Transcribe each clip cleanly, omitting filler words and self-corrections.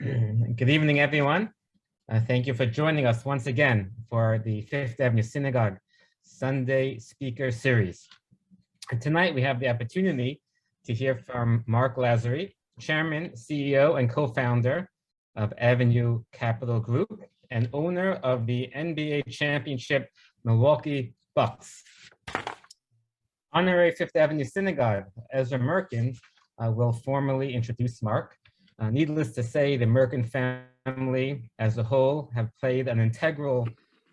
Good evening, everyone. Thank you for joining us once again for the Fifth Avenue Synagogue Sunday Speaker Series. And tonight we have the opportunity to hear from Marc Lasry, Chairman, CEO, and co-founder of Avenue Capital Group and owner of the NBA championship Milwaukee Bucks. Honorary Fifth Avenue Synagogue, Ezra Merkin, will formally introduce Marc. Needless to say, the Merkin family as a whole have played an integral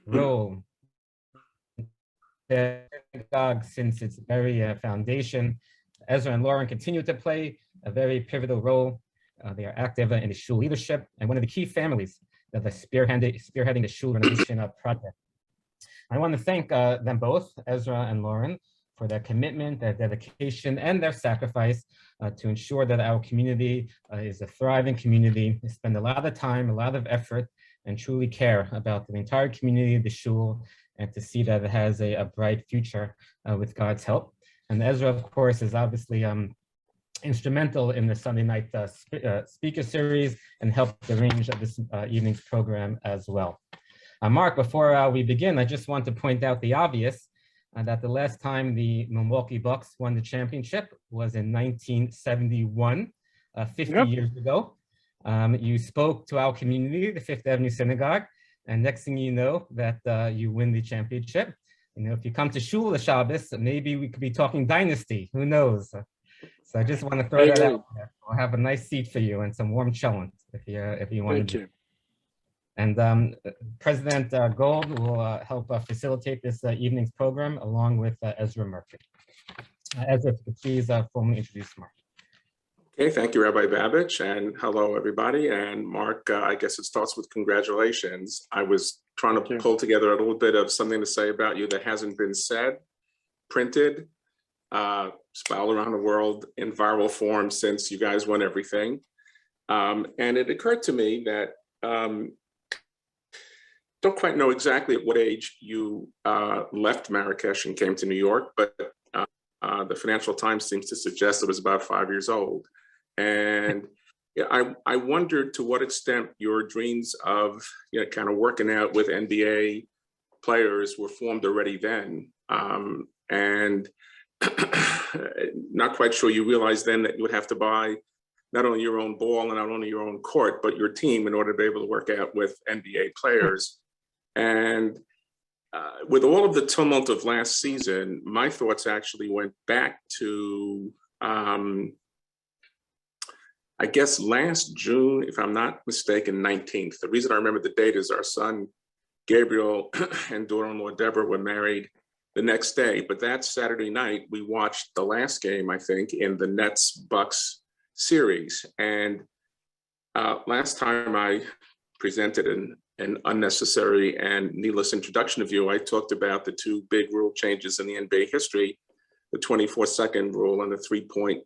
role in the synagogue since its very foundation. Ezra and Lauren continue to play a very pivotal role. They are active in the shul leadership and one of the key families that are spearheading the shul renovation project. I want to thank them both, Ezra and Lauren, for their commitment, their dedication, and their sacrifice to ensure that our community is a thriving community. They spend a lot of time, a lot of effort, and truly care about the entire community, the shul, and to see that it has a bright future with God's help. And Ezra, of course, is obviously instrumental in the Sunday night speaker series and helped arrange this evening's program as well. Marc, before we begin, I just want to point out the obvious, that the last time the Milwaukee Bucks won the championship was in 1971, 50 years ago. You spoke to our community, the Fifth Avenue Synagogue, and next thing you know that you win the championship. You know, if you come to Shul Shabbos, maybe we could be talking dynasty, who knows? So I just want to throw that out there. We'll have a nice seat for you and some warm chalent if you want to. Thank you. And President Gold will help facilitate this evening's program along with Ezra Merkin. Ezra, if you could please formally introduce Marc. Okay, thank you, Rabbi Babich, and hello, everybody. And Marc, I guess it starts with congratulations. I was trying to pull together a little bit of something to say about you that hasn't been said, printed, spelled around the world in viral form since you guys won everything. And it occurred to me that don't quite know exactly at what age you left Marrakesh and came to New York, but the Financial Times seems to suggest it was about 5 years old. And I wondered to what extent your dreams of kind of working out with NBA players were formed already then. And not quite sure you realized then that you would have to buy not only your own ball and not only your own court, but your team in order to be able to work out with NBA players. And with all of the tumult of last season, my thoughts actually went back to, I guess last June, if I'm not mistaken, 19th. The reason I remember the date is our son, Gabriel, and daughter-in-law, Deborah, were married the next day. But that Saturday night, we watched the last game, I think, in the Nets-Bucks series. And last time I presented an unnecessary and needless introduction of you, I talked about the two big rule changes in the NBA history, the 24-second rule and the three-point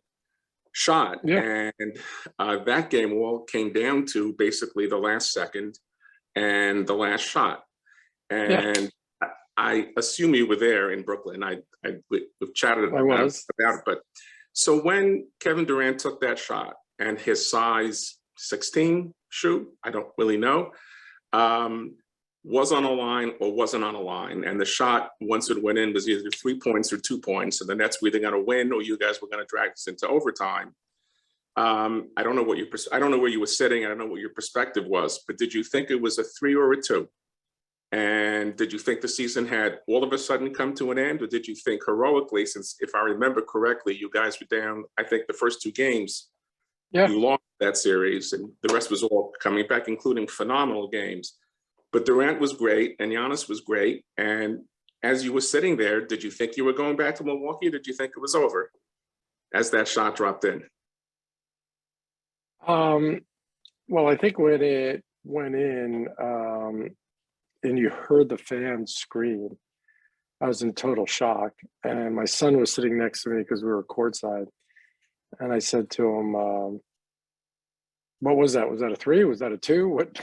shot. Yeah. And that game all came down to basically the last second and the last shot. And I assume you were there in Brooklyn. We've chatted about it. But so when Kevin Durant took that shot and his size 16 shoe, I don't really know, was on a line or wasn't on a line. And the shot, once it went in, was either 3 points or 2 points. And the Nets were either going to win or you guys were going to drag us into overtime. I don't know what I don't know where you were sitting. I don't know what your perspective was, but did you think it was a 3 or a 2? And did you think the season had all of a sudden come to an end? Or did you think heroically, since if I remember correctly, you guys were down, I think the first 2 games, you lost that series and the rest was all coming back, including phenomenal games. But Durant was great and Giannis was great. And as you were sitting there, did you think you were going back to Milwaukee? Or did you think it was over as that shot dropped in? Well, I think when it went in and you heard the fans scream, I was in total shock. And my son was sitting next to me because we were courtside. And I said to him, what was that? Was that a 3? Was that a 2? What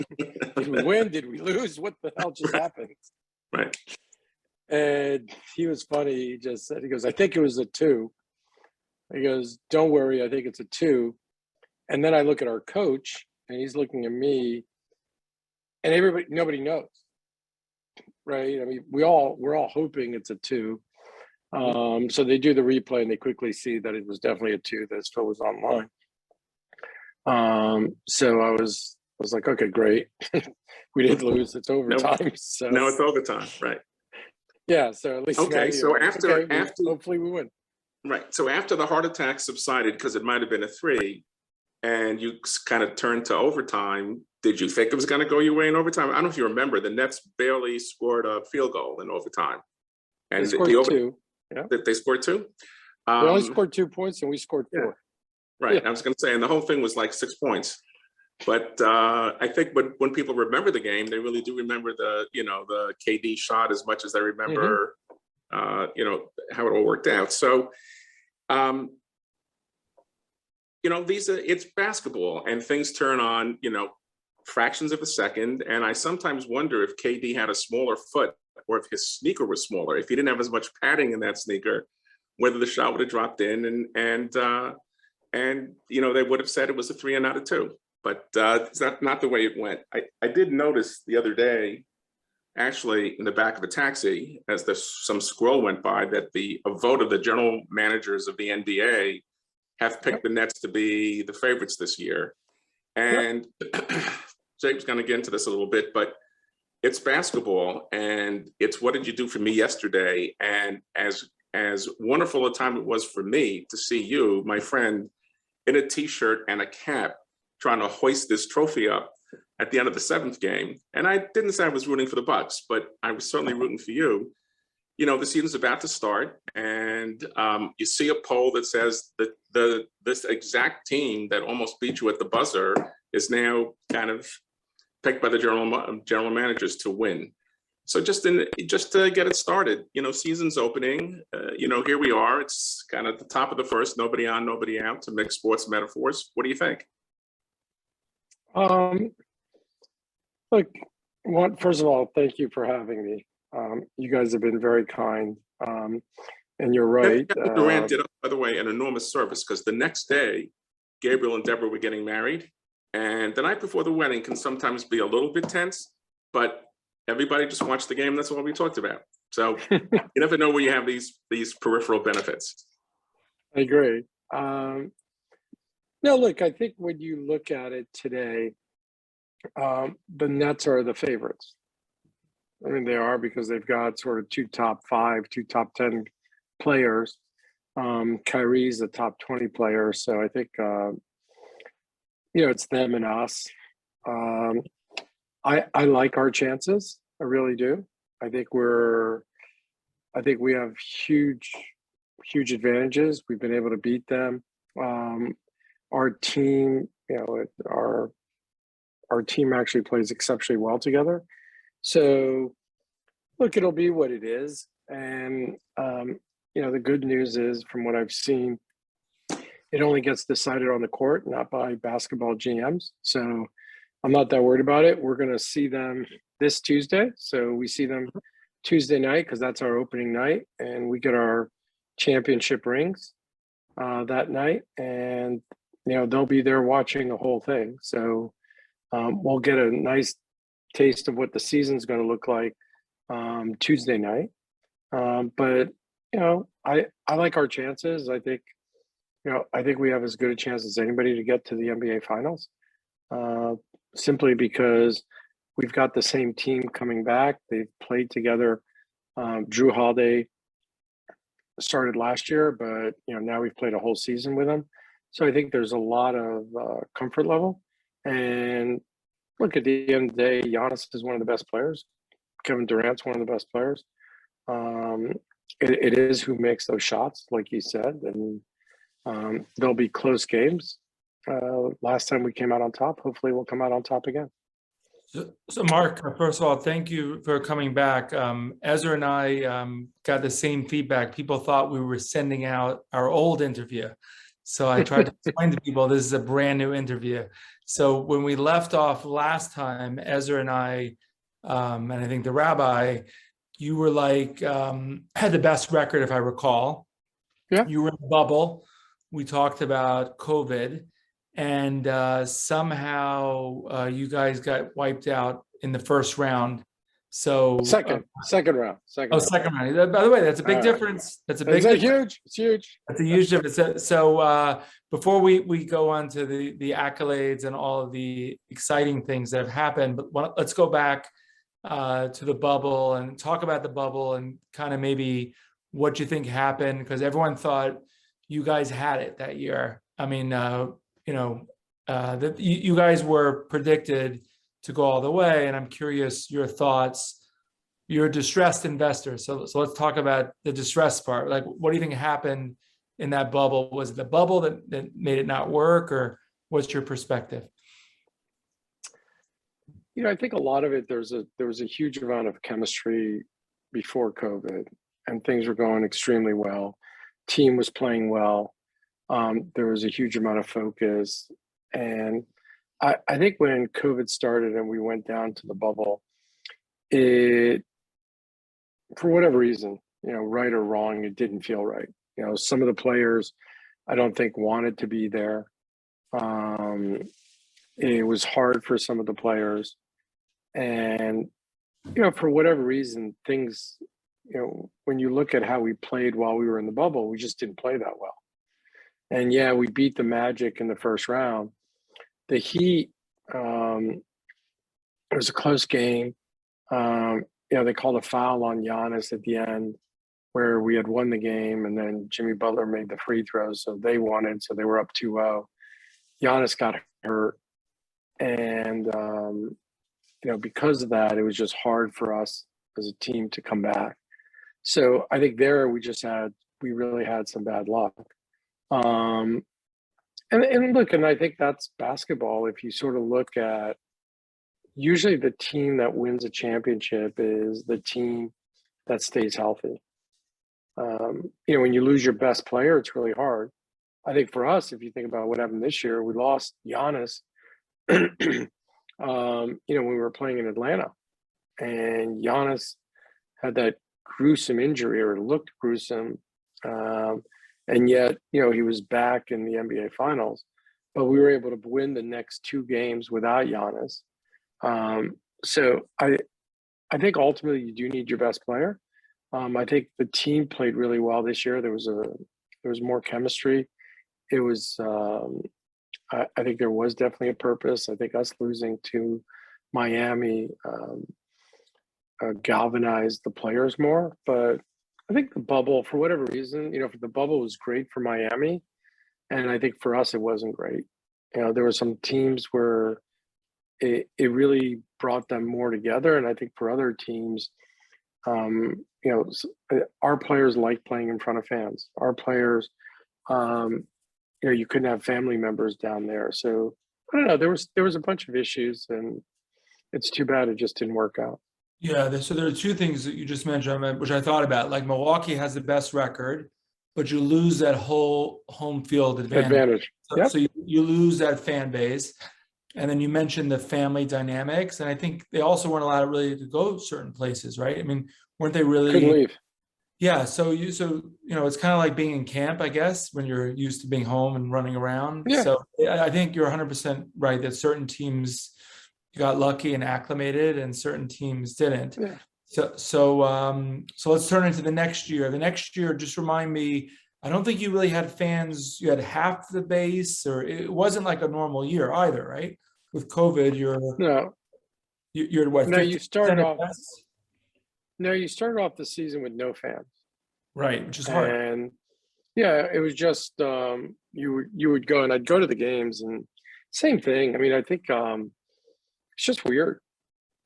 did we win? Did we lose? What the hell just happened? Right. And he was funny. He just said, he goes, I think it was a 2. He goes, don't worry, I think it's a 2. And then I look at our coach and he's looking at me, and nobody knows, right? I mean, we're all hoping it's a 2. So they do the replay and they quickly see that it was definitely a 2, that Phil was online. So I was like, okay, great. We didn't lose, it's overtime. Nope. So No, it's overtime, right? yeah, so at least Okay, so after hopefully we win. right, so after the heart attack subsided, because it might have been a 3, and you kind of turned to overtime, did you think it was going to go your way in overtime? I don't know if you remember, the Nets barely scored a field goal in overtime. And They scored 2. Yeah. They scored 2? They only scored 2 points and we scored 4. Yeah. Right, Yeah. I was going to say, and the whole thing was like 6 points. But I think when people remember the game, they really do remember the KD shot as much as they remember, how it all worked out. So, it's basketball and things turn on, fractions of a second. And I sometimes wonder if KD had a smaller foot or if his sneaker was smaller, if he didn't have as much padding in that sneaker, whether the shot would have dropped in and they would have said it was a 3 and not a 2. But it's not the way it went. I did notice the other day, actually in the back of a taxi, as some scroll went by, that a vote of the general managers of the NBA have picked the Nets to be the favorites this year. And Jake's going to get into this a little bit, but it's basketball, and it's what did you do for me yesterday? And as wonderful a time it was for me to see you, my friend, in a t-shirt and a cap, trying to hoist this trophy up at the end of the 7th game. And I didn't say I was rooting for the Bucks, but I was certainly rooting for you. The season's about to start, and you see a poll that says that this exact team that almost beat you at the buzzer is now kind of picked by the general managers to win. So just to get it started, season's opening. Here we are. It's kind of the top of the first, nobody on, nobody out, to mix sports metaphors. What do you think? Look, first of all, thank you for having me. You guys have been very kind, and you're right. Durant did, by the way, an enormous service, because the next day, Gabriel and Deborah were getting married, and the night before the wedding can sometimes be a little bit tense, but everybody just watched the game. That's all we talked about. So you never know where you have these peripheral benefits. I agree. No, look, I think when you look at it today, the Nets are the favorites. I mean, they are, because they've got sort of 2 top 5, 2 top 10 players. Kyrie's a top 20 player. So I think, it's them and us. I like our chances. I really do. I think we have huge advantages. We've been able to beat them. Our team, our team actually plays exceptionally well together. So look, it'll be what it is. And, the good news is, from what I've seen, it only gets decided on the court, not by basketball GMs. So I'm not that worried about it. We're going to see them this Tuesday. So we see them Tuesday night, because that's our opening night, and we get our championship rings that night. And, they'll be there watching the whole thing. So we'll get a nice taste of what the season's going to look like Tuesday night. But I like our chances. I think we have as good a chance as anybody to get to the NBA Finals, simply because we've got the same team coming back. They've played together. Drew Holiday started last year, but now we've played a whole season with him. So I think there's a lot of comfort level. And look, at the end of the day, Giannis is one of the best players. Kevin Durant's one of the best players. It is who makes those shots, like you said, and there'll be close games. Last time we came out on top. Hopefully we'll come out on top again. So Marc, first of all, thank you for coming back. Ezra and I got the same feedback. People thought we were sending out our old interview. So I tried to explain to people this is a brand new interview. So when we left off last time, Ezra and I, and I think the rabbi, you were like, had the best record, if I recall. Yeah. You were in a bubble. We talked about COVID. and somehow you guys got wiped out in the first round. So Second round. second round. By the way, that's a big difference. That's a big difference. It's huge. That's a huge difference. So before we go on to the accolades and all of the exciting things that have happened, but let's go back to the bubble and talk about the bubble and kind of maybe what you think happened, because everyone thought you guys had it that year. I mean, that you guys were predicted to go all the way, and I'm curious your thoughts. You're a distressed investor, so let's talk about the distress part. Like, what do you think happened in that bubble? Was it the bubble that made it not work, or what's your perspective? I think a lot of it, there was a huge amount of chemistry before COVID, and things were going extremely well. Team was playing well. There was a huge amount of focus. And I think when COVID started and we went down to the bubble, it, for whatever reason, right or wrong, it didn't feel right. Some of the players, I don't think, wanted to be there. It was hard for some of the players. And, for whatever reason, things, when you look at how we played while we were in the bubble, we just didn't play that well. And yeah, we beat the Magic in the first round. The Heat, it was a close game. They called a foul on Giannis at the end where we had won the game, and then Jimmy Butler made the free throws, so they won it, so they were up 2-0. Giannis got hurt, and because of that, it was just hard for us as a team to come back. So I think there we really had some bad luck. And look, and I think that's basketball. If you sort of look at, usually the team that wins a championship is the team that stays healthy. When you lose your best player, it's really hard. I think for us, if you think about what happened this year, we lost Giannis, when we were playing in Atlanta, and Giannis had that gruesome injury, or looked gruesome. And yet, he was back in the NBA Finals, but we were able to win the next 2 games without Giannis. So I think ultimately you do need your best player. I think the team played really well this year. There was more chemistry. It was, I think there was definitely a purpose. I think us losing to Miami galvanized the players more, but I think the bubble, for whatever reason, the bubble was great for Miami, and I think for us it wasn't great. There were some teams where it really brought them more together, and I think for other teams, our players like playing in front of fans. Our players, you couldn't have family members down there, so I don't know. There was a bunch of issues, and it's too bad it just didn't work out. Yeah, so there are 2 things that you just mentioned, which I thought about. Like, Milwaukee has the best record, but you lose that whole home field advantage. Yep. So you lose that fan base. And then you mentioned the family dynamics. And I think they also weren't allowed really to go certain places, right? I mean, weren't they really? Couldn't leave. Yeah, so it's kind of like being in camp, I guess, when you're used to being home and running around. Yeah. So I think you're 100% right that certain teams got lucky and acclimated, and certain teams didn't. Yeah. So let's turn into the next year. The next year, just remind me, I don't think you really had fans. You had half the base, or it wasn't like a normal year either, right? With COVID, you're what? No, you started off. No, you started off the season with no fans. Right, which is hard. And yeah, it was just you would go, and I'd go to the games, and same thing. I mean, I think it's just weird.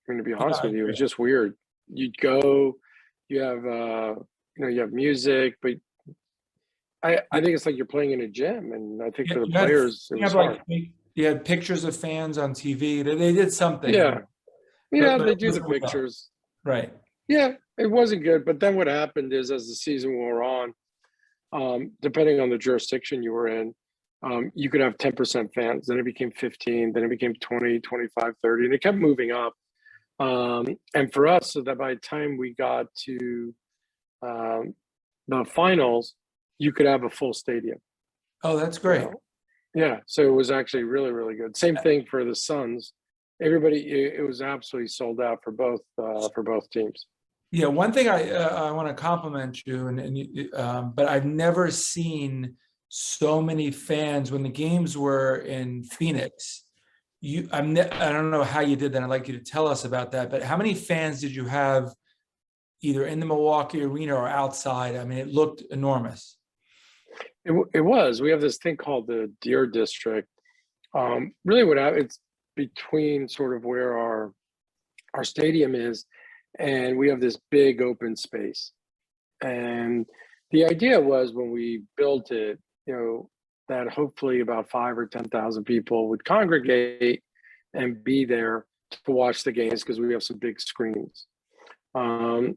I mean, to be honest with you, it's just weird. You'd go, you have you have music, but I think it's like you're playing in a gym, and I think for the players, it was hard. You had pictures of fans on TV. They did something. Yeah, but they do the pictures. Right. Yeah, it wasn't good. But then what happened is, as the season wore on, depending on the jurisdiction you were in, you could have 10% fans. Then it became 15. Then it became 20, 25, 30. And it kept moving up. And for us, so that by the time we got to the finals, you could have a full stadium. Oh, that's great. Yeah, so it was actually really, really good. Same thing for the Suns. Everybody, it was absolutely sold out for both teams. Yeah, one thing I want to compliment you, but I've never seen so many fans when the games were in Phoenix. I don't know how you did that. I'd like you to tell us about that. But how many fans did you have either in the Milwaukee arena or outside? I mean, it looked enormous. It was. We have this thing called the Deer District. Really, it's between sort of where our stadium is, and we have this big open space. And the idea was when we built it, that hopefully about 5 or 10,000 people would congregate and be there to watch the games because we have some big screens. And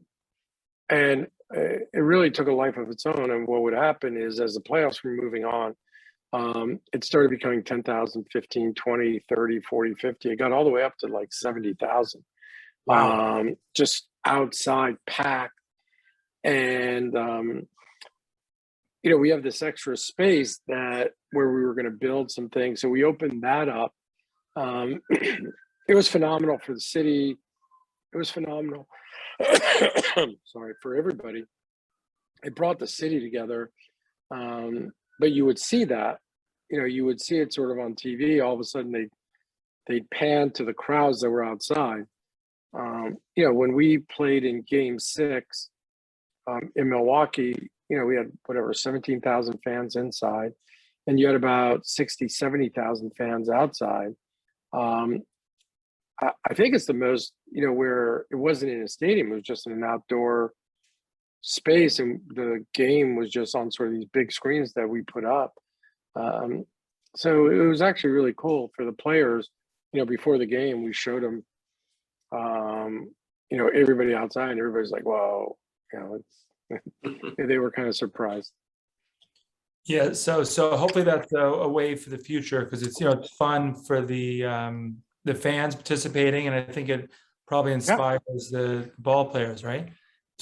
it really took a life of its own. And what would happen is as the playoffs were moving on, it started becoming 10,000, 15, 20, 30, 40, 50. It got all the way up to like 70,000. Wow. Just outside packed. And, we have this extra space where we were going to build some things. So we opened that up. It was phenomenal for the city. It was phenomenal. Sorry, for everybody. It brought the city together. But you would see that, you would see it sort of on TV. All of a sudden they'd pan to the crowds that were outside. When we played in Game 6 in Milwaukee, we had 17,000 fans inside, and you had about 60, 70,000 fans outside. I think it's the most, where it wasn't in a stadium, it was just in an outdoor space, and the game was just on sort of these big screens that we put up. So it was actually really cool for the players. Before the game, we showed them, everybody outside, and everybody's like, "Whoa!" They were kind of surprised. Yeah, so hopefully that's a way for the future because it's it's fun for the fans participating, and I think it probably inspires the ball players, right?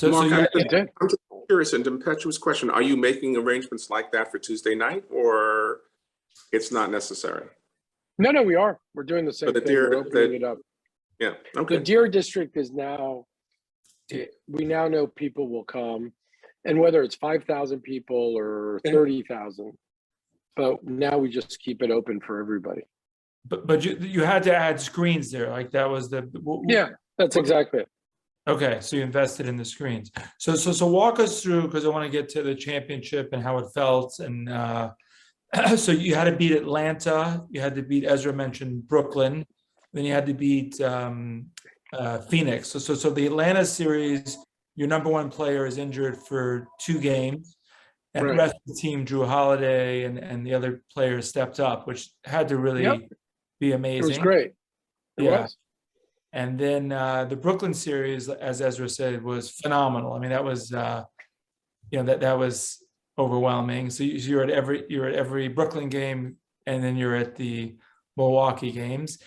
Mark, yeah, I'm just curious, an impetuous question. Are you making arrangements like that for Tuesday night, or it's not necessary? No, we are. We're doing the same thing. We're opening it up. Yeah, okay. The Deer District is now, we now know people will come, and whether it's 5,000 people or 30,000, but now we just keep it open for everybody. But you had to add screens there, like that was yeah, that's exactly it. Okay, so you invested in the screens. So walk us through, because I want to get to the championship and how it felt. And so you had to beat Atlanta, you had to beat, Ezra mentioned Brooklyn, then you had to beat Phoenix. So the Atlanta series, your number one player is injured for 2 games, and the rest of the team, Drew Holiday and the other players stepped up, which had to really be amazing. It was great. It was. And then the Brooklyn series, as Ezra said, was phenomenal. I mean, that was that was overwhelming. So you're at every Brooklyn game, and then you're at the Milwaukee games.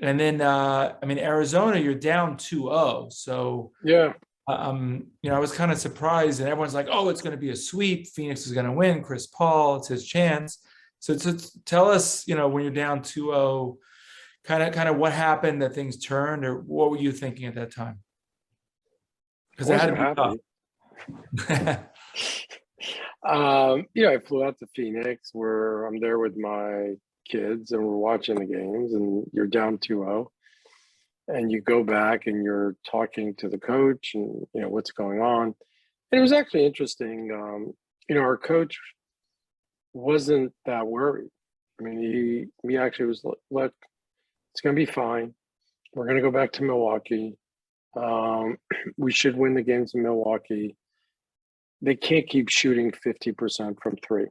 And then Arizona, you're down 2-0. So yeah. I was kind of surprised, and everyone's like, "Oh, it's going to be a sweep. Phoenix is going to win. Chris Paul, it's his chance." So tell us, when you're down 2-0, kind of what happened that things turned, or what were you thinking at that time? Because I had to be tough. I flew out to Phoenix, where I'm there with my kids, and we're watching the games, and you're down 2-0. And you go back and you're talking to the coach and, what's going on. And it was actually interesting. Our coach wasn't that worried. I mean, he actually was like, "Look, it's going to be fine. We're going to go back to Milwaukee. We should win the games in Milwaukee. They can't keep shooting 50% from 3.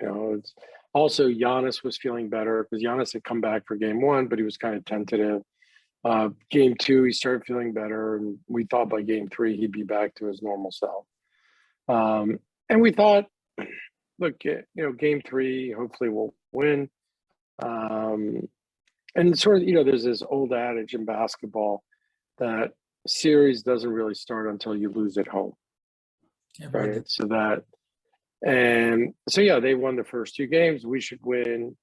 It's also Giannis was feeling better because Giannis had come back for game 1, but he was kind of tentative. Game 2, he started feeling better, and we thought by game 3 he'd be back to his normal self. And we thought, look, game 3, hopefully we'll win. And sort of, there's this old adage in basketball that series doesn't really start until you lose at home, right? So that, And so, yeah, they won the first 2 games. We should win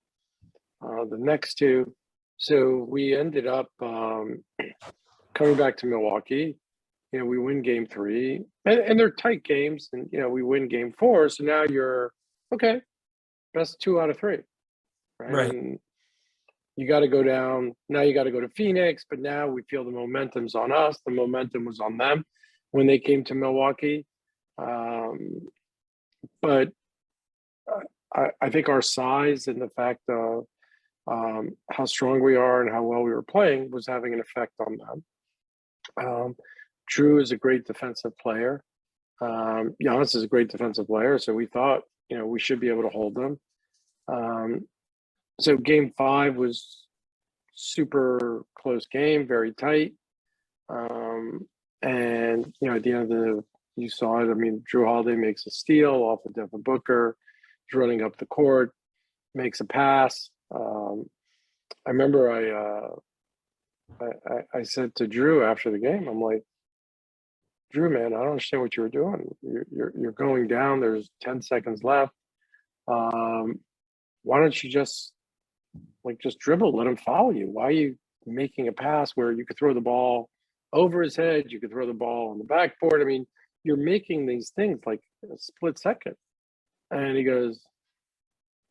the next 2. So we ended up coming back to Milwaukee. You know, we win game 3, and they're tight games, and you know, we win game 4. So now you're okay, best 2 out of 3, right? And you got to go down. Now you got to go to Phoenix, but now we feel the momentum's on us. The momentum was on them when they came to Milwaukee. But I think our size and the fact of how strong we are and how well we were playing was having an effect on them. Drew is a great defensive player. Giannis is a great defensive player. So we thought, you know, we should be able to hold them. So game 5 was super close game, very tight. And, you know, at the end of you saw it. I mean, Drew Holiday makes a steal off of Devin Booker. He's running up the court, makes a pass. I remember I said to Drew after the game, I'm like, Drew, man, I don't understand what you were doing. You're going down. There's 10 seconds left. Why don't you just dribble, let him follow you? Why are you making a pass where you could throw the ball over his head? You could throw the ball on the backboard. I mean, you're making these things like a split second. And he goes,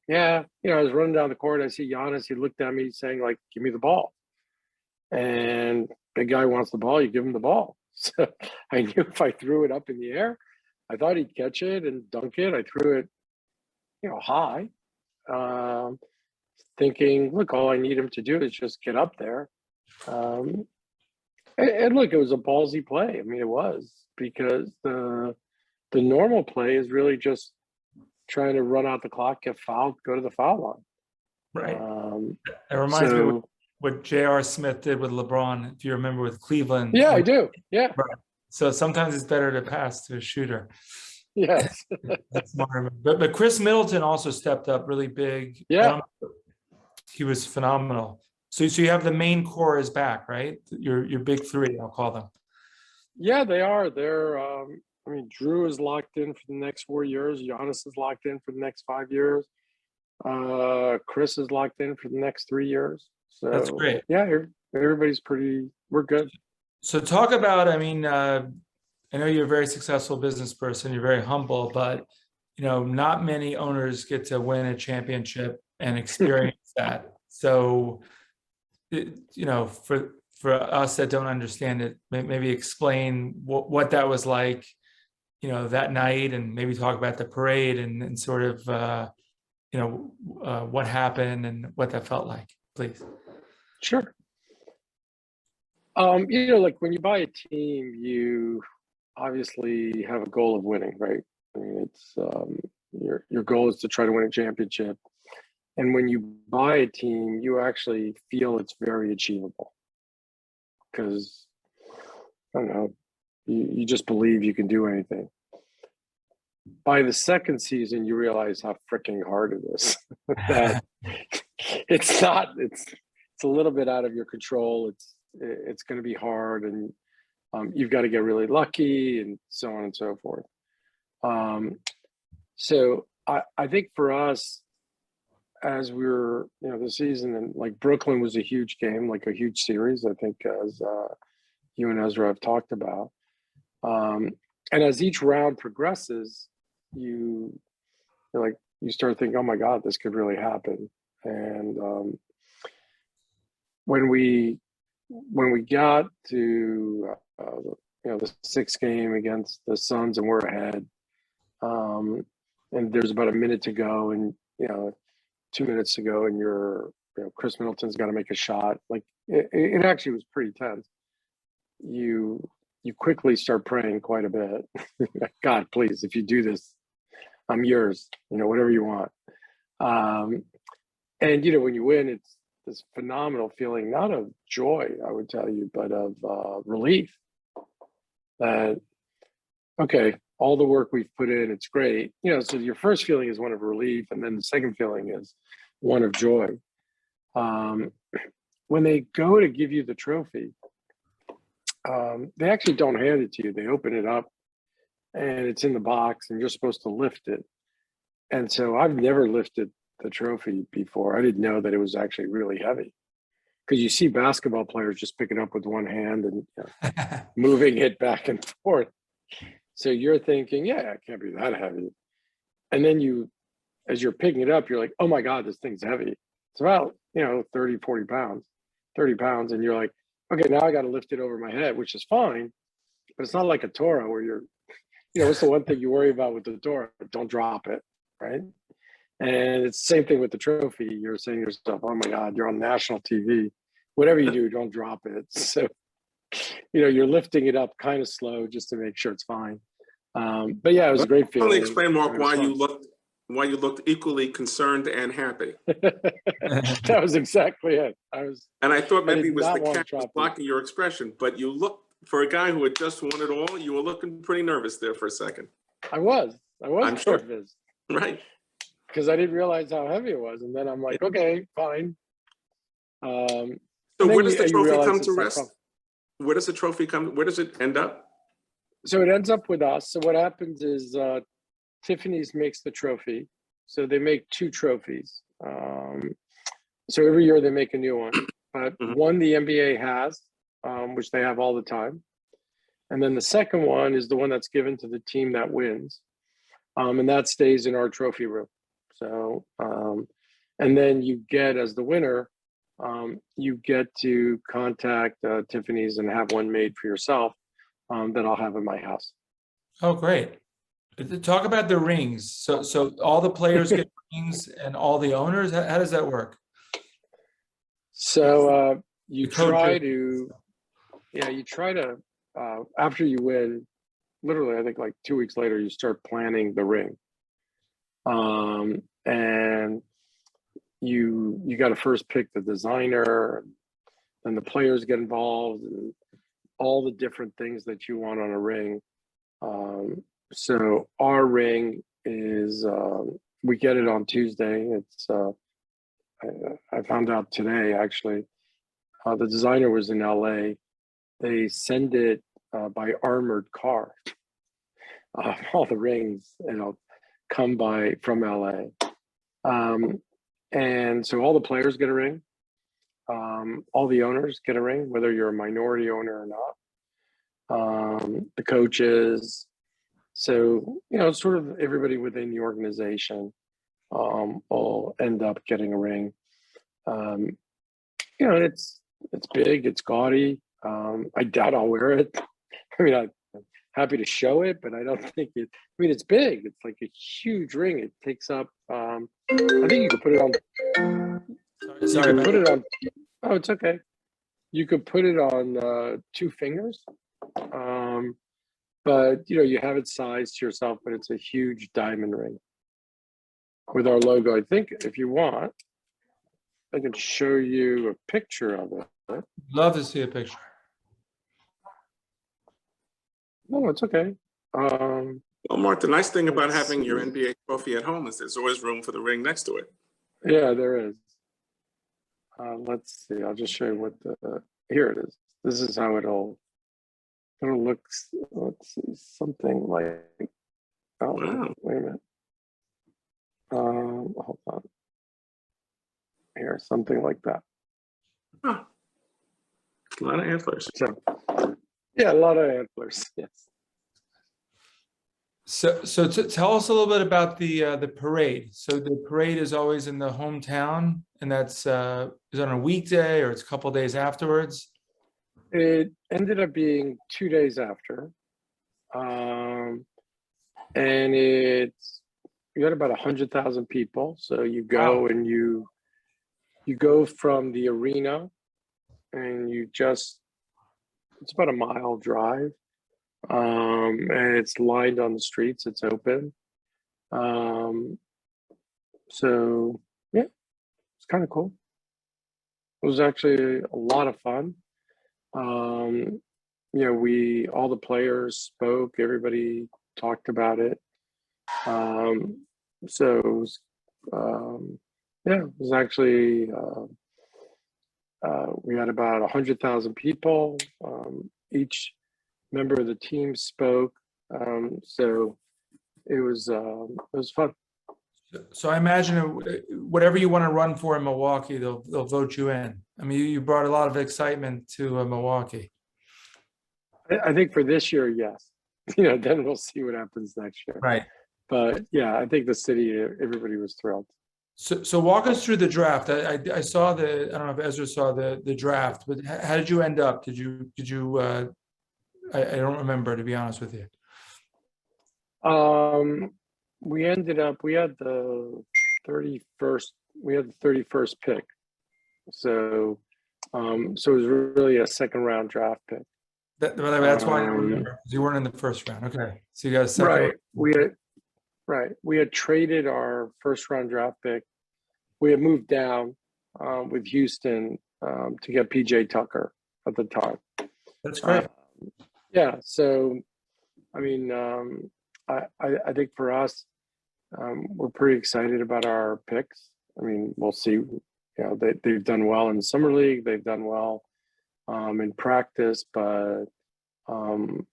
yeah, you know, I was running down the court. I see Giannis. He looked at me saying, like, give me the ball. And big guy wants the ball, you give him the ball. So I knew if I threw it up in the air, I thought he'd catch it and dunk it. I threw it, you know, high, thinking, look, all I need him to do is just get up there. And look, it was a ballsy play. I mean, it was, because the normal play is really just trying to run out the clock, get fouled, go to the foul line. Right. It reminds me of what J.R. Smith did with LeBron, if you remember, with Cleveland. Yeah, I do. Yeah. Right. So sometimes it's better to pass to a shooter. Yes. That's smart. But Chris Middleton also stepped up really big. Yeah. He was phenomenal. So you have the main core is back, right? Your big 3, I'll call them. Yeah, they are. They're I mean, Drew is locked in for the next 4 years. Giannis is locked in for the next 5 years. Chris is locked in for the next 3 years. So that's great. Yeah, everybody's we're good. So talk about, I mean, I know you're a very successful business person. You're very humble, but, you know, not many owners get to win a championship and experience that. So, you know, for us that don't understand it, maybe explain what that was like, you know, that night, and maybe talk about the parade and sort of, you know, what happened and what that felt like, please. Sure. You know, like when you buy a team, you obviously have a goal of winning, right? I mean, it's your goal is to try to win a championship. And when you buy a team, you actually feel it's very achievable, because, I don't know, you just believe you can do anything. By the second season, you realize how freaking hard it is. That it's a little bit out of your control. It's going to be hard, and you've got to get really lucky, and so on and so forth. So I think for us, as we were, you know, the season, and like Brooklyn was a huge game, like a huge series, I think, as you and Ezra have talked about. And as each round progresses, you start thinking, oh my God, this could really happen. And when we got to you know, the 6th game against the Suns, and we're ahead, and there's about a minute to go, and you know, 2 minutes to go, and you know, Chris Middleton's got to make a shot. Like it actually was pretty tense. You quickly start praying quite a bit. God, please, if you do this, I'm yours. You know, whatever you want. And you know, when you win, it's this phenomenal feeling, not of joy, I would tell you, but of relief. That okay, all the work we've put in, it's great. You know, so your first feeling is one of relief, and then the second feeling is one of joy. When they go to give you the trophy, they actually don't hand it to you. They open it up, and it's in the box, and you're supposed to lift it. And so I've never lifted the trophy before. I didn't know that it was actually really heavy, because you see basketball players just pick it up with one hand and moving it back and forth. So you're thinking, yeah, it can't be that heavy. And then as you're picking it up, you're like, oh my God, this thing's heavy. It's about, 30 pounds. And you're like, okay, now I got to lift it over my head, which is fine. But it's not like a Torah where you're, what's the one thing you worry about with the Torah? Don't drop it, right? And it's the same thing with the trophy. You're saying to yourself, oh my God, you're on national TV. Whatever you do, don't drop it. So, you're lifting it up kind of slow just to make sure it's fine. But yeah, it was a great feeling. Only explain, Mark, why you looked equally concerned and happy. That was exactly it. And I thought maybe it was the want to cat drop it. blocking your expression, but you looked, for a guy who had just won it all, you were looking pretty nervous there for a second. I was I'm sure. nervous Right. because I didn't realize how heavy it was, and then I'm like, okay, fine. So where does the trophy come to rest? Where does the trophy come? Where does it end up? So it ends up with us. So what happens is Tiffany's makes the trophy. So they make 2 trophies. So every year they make a new one. But one the NBA has, which they have all the time. And then the second one is the one that's given to the team that wins. And that stays in our trophy room. So, and then you get, as the winner, you get to contact Tiffany's and have one made for yourself that I'll have in my house. Oh, great. Talk about the rings. So all the players get rings and all the owners, how does that work? So you try to, after you win, literally, I think like 2 weeks later, you start planning the ring. And you got to first pick the designer, and the players get involved, and all the different things that you want on a ring. So our ring is, we get it on Tuesday. It's, I found out today, actually. The designer was in LA. They send it by armored car. All the rings, come by from LA. And so all the players get a ring. All the owners get a ring, whether you're a minority owner or not. The coaches. So, sort of everybody within the organization will end up getting a ring. It's big, it's gaudy. I doubt I'll wear it. I mean, I'm happy to show it, but I don't think it, it's big. It's like a huge ring. It takes up, I think you could put it on. Sorry, put it on. Oh, it's okay. You could put it on 2 fingers. But you have it sized to yourself, but it's a huge diamond ring with our logo. I think if you want, I can show you a picture of it. Love to see a picture. No, it's okay. Well, Mark, the nice thing about having your NBA trophy at home is there's always room for the ring next to it. Yeah, there is. Let's see. I'll just show you what here it is. This is how it'll look. Let's see, something like. Oh, wow. Wait a minute. Hold on. Here, something like that. Huh. A lot of antlers. So, yeah, a lot of antlers. Yes. So tell us a little bit about the parade. So the parade is always in the hometown, and that's is on a weekday, or it's a couple of days afterwards. It ended up being 2 days after, and you had about 100,000 people. So you go and you go from the arena, and it's about a mile drive. And it's lined on the streets, it's open. So yeah, it's kind of cool. It was actually a lot of fun. All the players spoke, everybody talked about it. So it was, it was actually, we had about 100,000 people. Each member of the team spoke, so it was fun. So I imagine whatever you want to run for in Milwaukee, they'll vote you in. I mean, you brought a lot of excitement to Milwaukee. I think for this year, yes. Then we'll see what happens next year. Right. But yeah, I think the city, everybody was thrilled. So walk us through the draft. I saw I don't know if Ezra saw the draft, but how did you end up? Did you I don't remember, to be honest with you. We ended up, we had the 31st pick. So it was really a second round draft pick. That's why I remember. You weren't in the first round. Okay. So you got a second. Right. We had traded our first round draft pick. We had moved down with Houston to get PJ Tucker at the time. That's great. Yeah. So, I mean, I think for us, we're pretty excited about our picks. I mean, we'll see. They've done well in the summer league. They've done well in practice, but for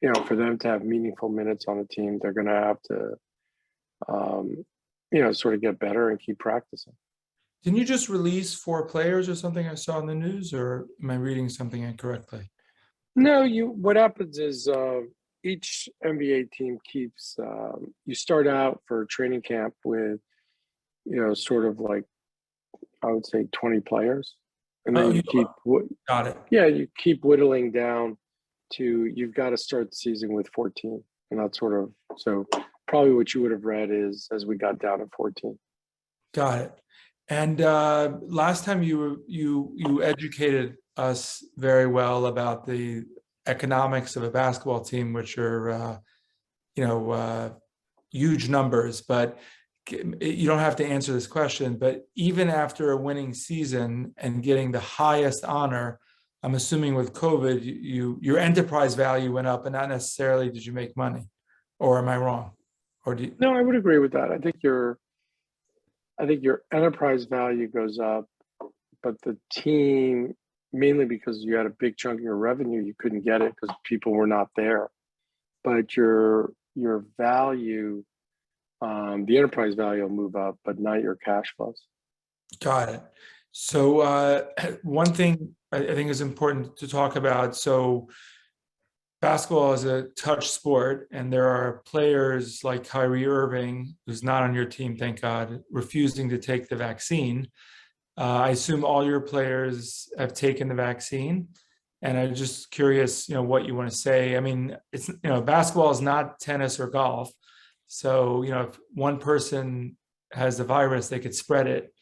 them to have meaningful minutes on the team, they're going to have to, sort of get better and keep practicing. Didn't you just release 4 players or something I saw in the news, or am I reading something incorrectly? No, what happens is each NBA team keeps, you start out for training camp with, sort of like, I would say 20 players. And then you keep, got it. Yeah, you keep whittling down to, you've got to start the season with 14. And that's sort of, so probably what you would have read is as we got down to 14. Got it. And last time you educated us very well about the economics of a basketball team, which are, huge numbers, but you don't have to answer this question, but even after a winning season and getting the highest honor, I'm assuming with COVID, your enterprise value went up, and not necessarily did you make money, or am I wrong? Or No, I would agree with that. I think your enterprise value goes up, but the team, mainly because you had a big chunk of your revenue, you couldn't get it because people were not there. But your value, the enterprise value will move up, but not your cash flows. Got it. So one thing I think is important to talk about. So basketball is a touch sport, and there are players like Kyrie Irving, who's not on your team, thank God, refusing to take the vaccine. I assume all your players have taken the vaccine, and I'm just curious, what you want to say. I mean, it's basketball is not tennis or golf, so if one person has the virus, they could spread it.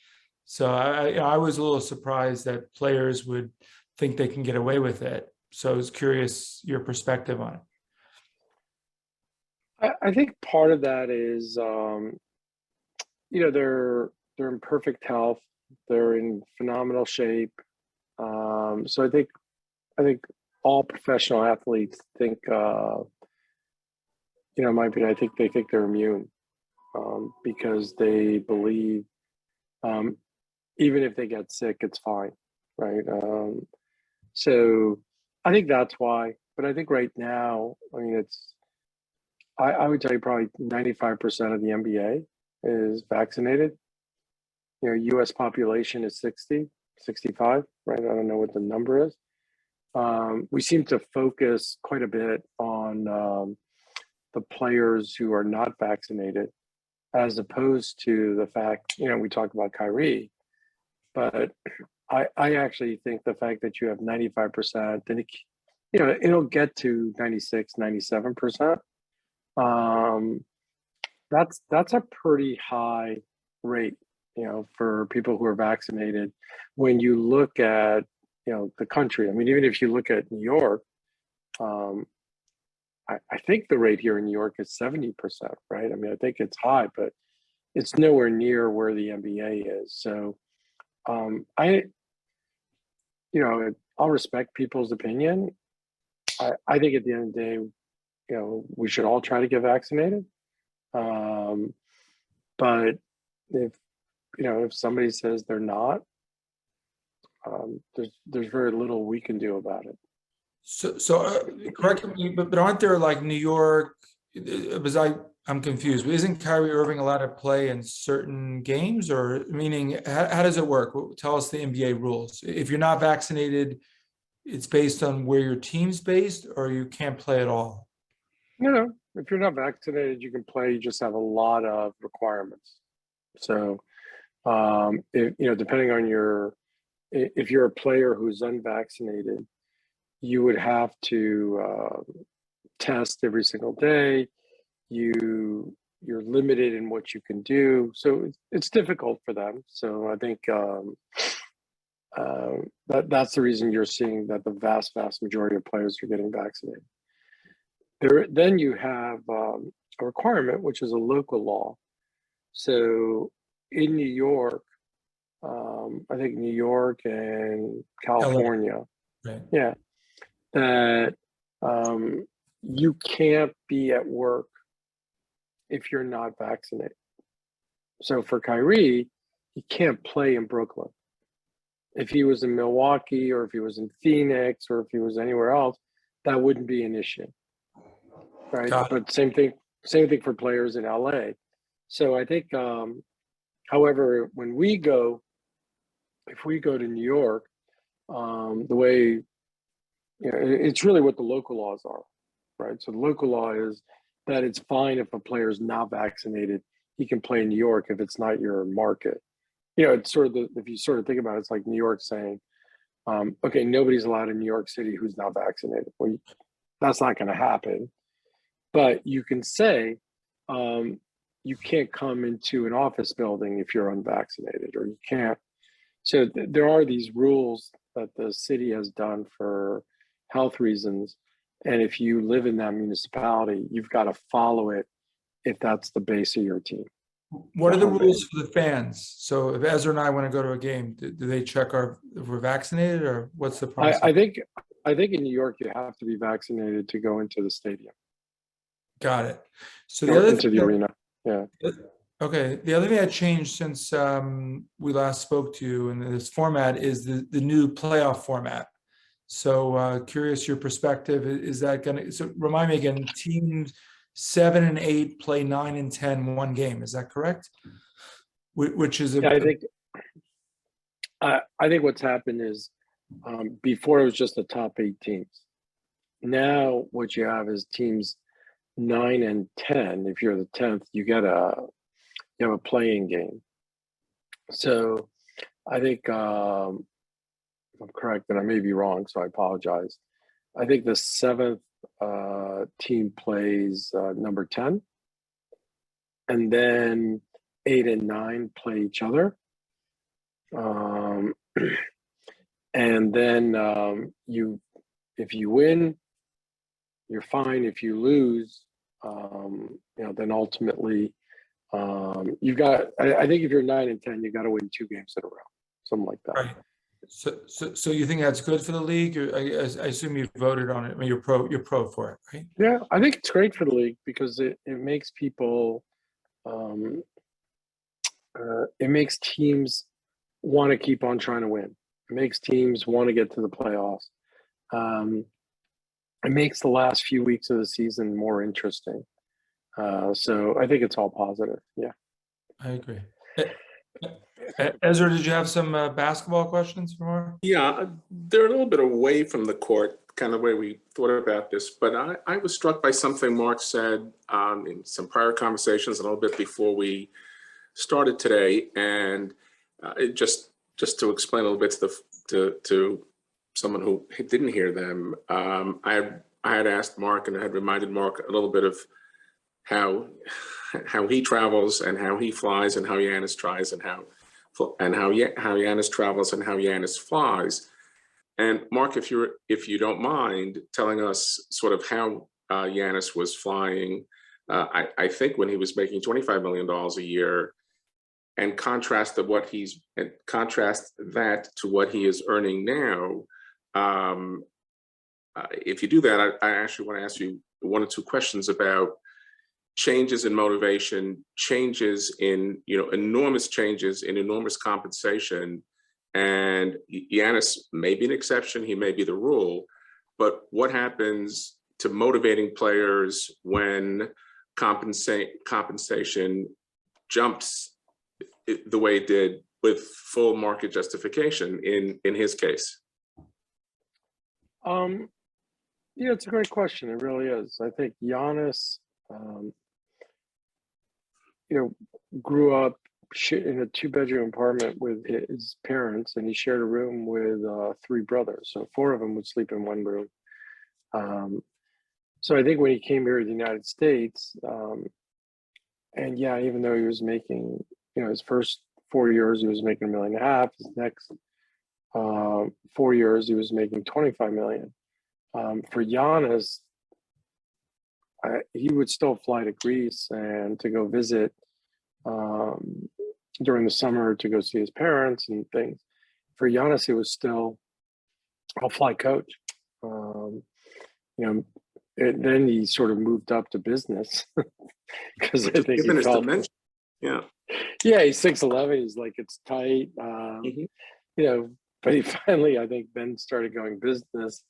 So I was a little surprised that players would think they can get away with it. So I was curious your perspective on it. I think part of that is, they're in perfect health. They're in phenomenal shape. So I think all professional athletes think, I think they think they're immune because they believe even if they get sick, it's fine, right? So I think that's why. But I think right now, I mean, I would tell you probably 95% of the NBA is vaccinated. US population is 65, right? I don't know what the number is. We seem to focus quite a bit on the players who are not vaccinated, as opposed to the fact, we talk about Kyrie, but I actually think the fact that you have 95%, then it'll get to 96, 97%. That's a pretty high rate, for people who are vaccinated. When you look at, the country, I mean, even if you look at New York, I think the rate here in New York is 70%, right? I mean, I think it's high, but it's nowhere near where the NBA is. So I'll respect people's opinion. I think at the end of the day, we should all try to get vaccinated. But if somebody says they're not, there's very little we can do about it. So correct me, but aren't there like New York? Because I'm confused. Isn't Kyrie Irving allowed to play in certain games, or meaning how does it work? Tell us the NBA rules. If you're not vaccinated, it's based on where your team's based, or you can't play at all. No, if you're not vaccinated, you can play. You just have a lot of requirements. So, depending on if you're a player who's unvaccinated, you would have to test every single day. You're limited in what you can do, so it's difficult for them. So I think that's the reason you're seeing that the vast majority of players are getting vaccinated. Then you have a requirement, which is a local law. So in New York, I think New York and California, right. Yeah, that you can't be at work if you're not vaccinated. So for Kyrie, he can't play in Brooklyn. If he was in Milwaukee, or if he was in Phoenix, or if he was anywhere else, that wouldn't be an issue, right? But same thing for players in LA. So I think, however, if we go to New York, the way, it's really what the local laws are, right? So the local law is that it's fine if a player is not vaccinated, he can play in New York if it's not your market. It's sort of if you sort of think about it, it's like New York saying, okay, nobody's allowed in New York City who's not vaccinated. Well, that's not going to happen. But you can say, you can't come into an office building if you're unvaccinated, or you can't. So there are these rules that the city has done for health reasons. And if you live in that municipality, you've got to follow it if that's the base of your team. What are the rules for the fans? So if Ezra and I want to go to a game, do they check if we're vaccinated, or what's the process? I think in New York, you have to be vaccinated to go into the stadium. Got it. So into the arena. Yeah. Okay. The other thing that changed since we last spoke to you in this format is the new playoff format. So curious your perspective. Is that going to, so remind me again, teams 7 and 8 play 9 and 10 one game. Is that correct? Which is I think what's happened is before it was just the top 8 teams. Now what you have is teams 9 and 10. If you're the 10th, you have a playing game. So I think I'm correct, and I may be wrong, so I apologize. I think the 7th team plays number 10, and then 8 and 9 play each other. And then if you win, you're fine. If you lose, then ultimately you've got. I think if you're 9 and 10, you got to win 2 games in a row, something like that. Right. So you think that's good for the league? I assume you voted on it. I mean, you're pro for it, right? Yeah, I think it's great for the league because it makes people, it makes teams want to keep on trying to win. It makes teams want to get to the playoffs. It makes the last few weeks of the season more interesting. So I think it's all positive. Yeah, I agree. Ezra, did you have some basketball questions for Marc? Yeah, they're a little bit away from the court, kind of way we thought about this, but I was struck by something Marc said in some prior conversations a little bit before we started today, and just to explain a little bit to someone who didn't hear them, I had asked Marc and I had reminded Marc a little bit of how he travels and how he flies and how Giannis tries and how Giannis travels and how Giannis flies. And Marc, if you don't mind telling us sort of how Giannis was flying, I think when he was making $25 million a year, and contrast that to what he is earning now. If you do that, I actually want to ask you 1 or 2 questions about changes in motivation, changes in, enormous changes in enormous compensation. And Giannis may be an exception, he may be the rule, but what happens to motivating players when compensation jumps the way it did with full market justification in his case? Yeah, it's a great question. It really is. I think Giannis, grew up in a 2-bedroom apartment with his parents, and he shared a room with 3 brothers. So 4 of them would sleep in one room. So I think when he came here to the United States, and yeah, even though he was making, his first 4 years, he was making $1.5 million. His next 4 years, he was making $25 million. For Giannis, he would still fly to Greece and to go visit during the summer to go see his parents and things. For Giannis, it was still, I'll fly coach. Then he sort of moved up to business because I think he felt, yeah, he's 6'11". He's like, it's tight, but he finally, I think, then started going business.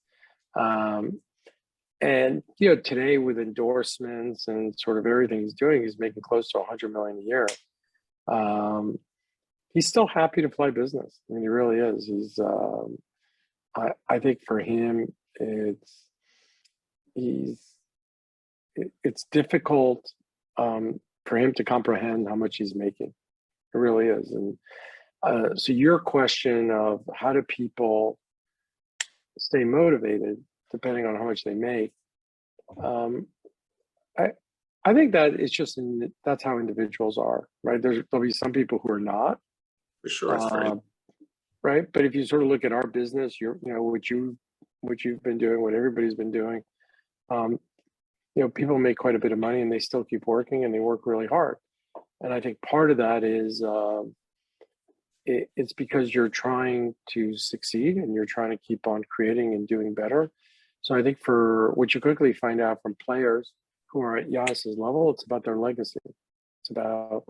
And today with endorsements and sort of everything he's doing, he's making close to $100 million a year. He's still happy to fly business. I mean, he really is. He's, I think for him, it's difficult for him to comprehend how much he's making. It really is. And so your question of how do people stay motivated depending on how much they make, I think that it's just that's how individuals are, right? There'll be some people who are not, for sure, right? But if you sort of look at our business, what you've been doing, what everybody's been doing, people make quite a bit of money and they still keep working and they work really hard. And I think part of that is it's because you're trying to succeed and you're trying to keep on creating and doing better. So I think for what you quickly find out from players who are at Giannis's level, it's about their legacy. It's about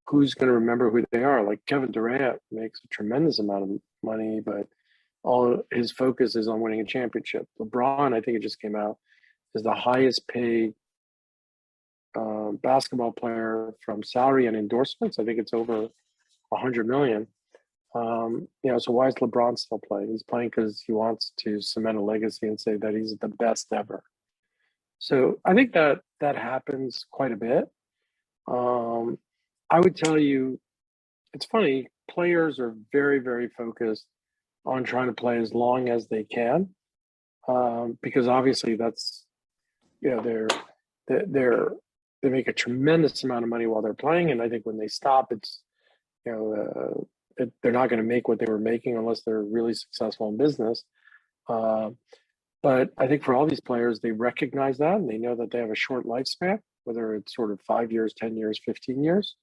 who's going to remember who they are. Like Kevin Durant makes a tremendous amount of money, but all his focus is on winning a championship. LeBron, I think it just came out, is the highest paid basketball player from salary and endorsements. I think it's over $100 million. So why is LeBron still playing? He's playing because he wants to cement a legacy and say that he's the best ever. So I think that happens quite a bit. I would tell you, it's funny, players are very, very focused on trying to play as long as they can, because obviously that's, they make a tremendous amount of money while they're playing, and I think when they stop, it's they're not going to make what they were making unless they're really successful in business. But I think for all these players, they recognize that and they know that they have a short lifespan, whether it's sort of 5 years, 10 years, 15 years.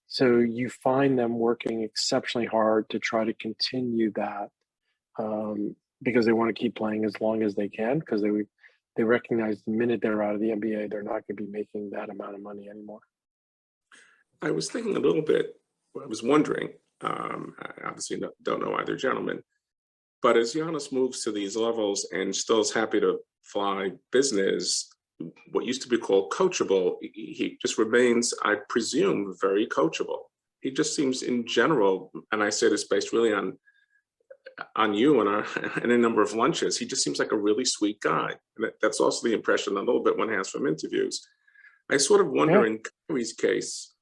So you find them working exceptionally hard to try to continue that because they want to keep playing as long as they can, because they recognize the minute they're out of the NBA, they're not going to be making that amount of money anymore. I was thinking a little bit, I was wondering, I obviously don't know either gentleman, but as Giannis moves to these levels and still is happy to fly business, what used to be called coachable, he just remains, I presume, very coachable. He just seems in general, and I say this based really on you and a number of lunches, he just seems like a really sweet guy. And that's also the impression a little bit one has from interviews. I sort of wonder in Kyrie's case,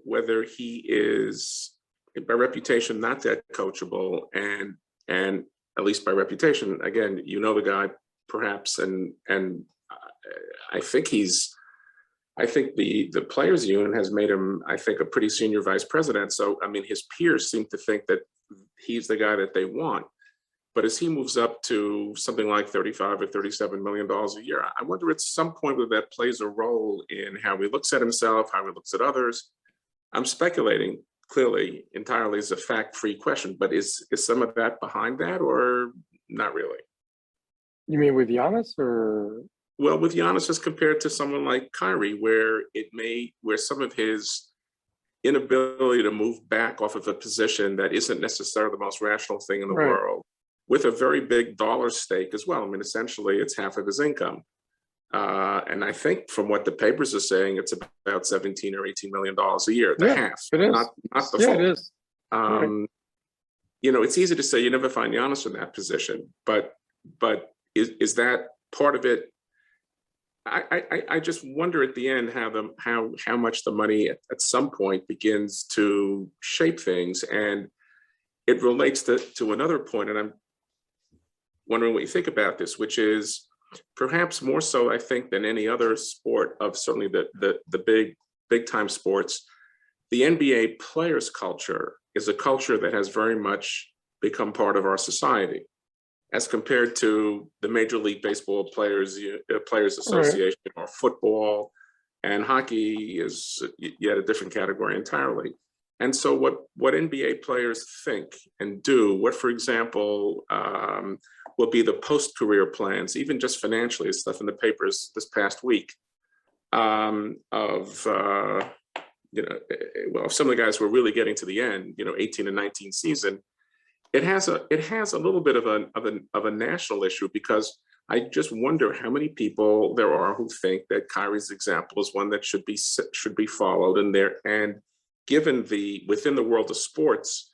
whether he is, by reputation, not that coachable, and at least by reputation, again, the guy perhaps, and I think the players union has made him, I think, a pretty senior vice president. So, I mean, his peers seem to think that he's the guy that they want. But as he moves up to something like $35 or $37 million a year, I wonder at some point whether that plays a role in how he looks at himself, how he looks at others. I'm speculating, clearly, entirely as a fact-free question, but is some of that behind that or not really? You mean with Giannis or? Well, with Giannis as compared to someone like Kyrie, where some of his inability to move back off of a position that isn't necessarily the most rational thing in the world, with a very big dollar stake as well. I mean, essentially, it's half of his income. And I think from what the papers are saying, it's about 17 or 18 million dollars a year, the half, it is. not the Yeah, full. it is. Right. You know, it's easy to say you never find Giannis in that position, but is that part of it? I just wonder at the end how much the money at some point begins to shape things, and it relates to another point, and I'm wondering what you think about this, which is perhaps more so, I think, than any other sport of certainly the big time sports. The NBA players culture is a culture that has very much become part of our society, as compared to the Major League Baseball Players Association, or football, and hockey is yet a different category entirely. And so what NBA players think and do, what, for example, will be the post-career plans, even just financially, stuff in the papers this past week, well, some of the guys who are really getting to the end, 18 and 19 season, it has a little bit of a national issue, because I just wonder how many people there are who think that Kyrie's example is one that should be followed, and given within the world of sports,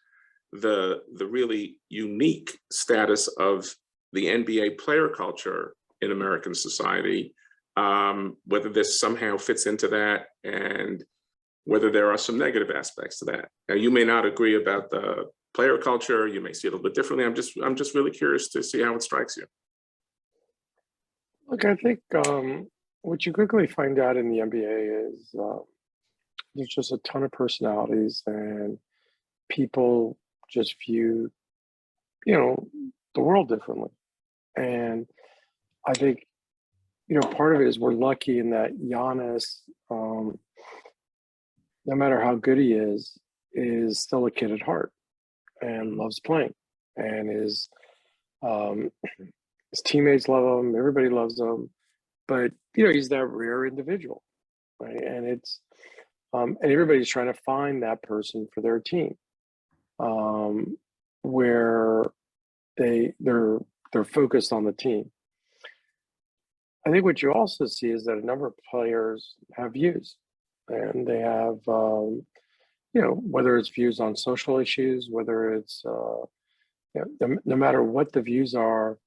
the really unique status of the NBA player culture in American society, whether this somehow fits into that, and whether there are some negative aspects to that. Now, you may not agree about the player culture, you may see it a little bit differently. I'm just really curious to see how it strikes you. Look, I think what you quickly find out in the NBA is there's just a ton of personalities, and people just view, the world differently. And I think, part of it is we're lucky in that Giannis, no matter how good he is still a kid at heart and loves playing, and his teammates love him, everybody loves him, but he's that rare individual, right? And it's and everybody's trying to find that person for their team, where they're focused on the team. I think what you also see is that a number of players have views, and they have, whether it's views on social issues, whether it's, no matter what the views are,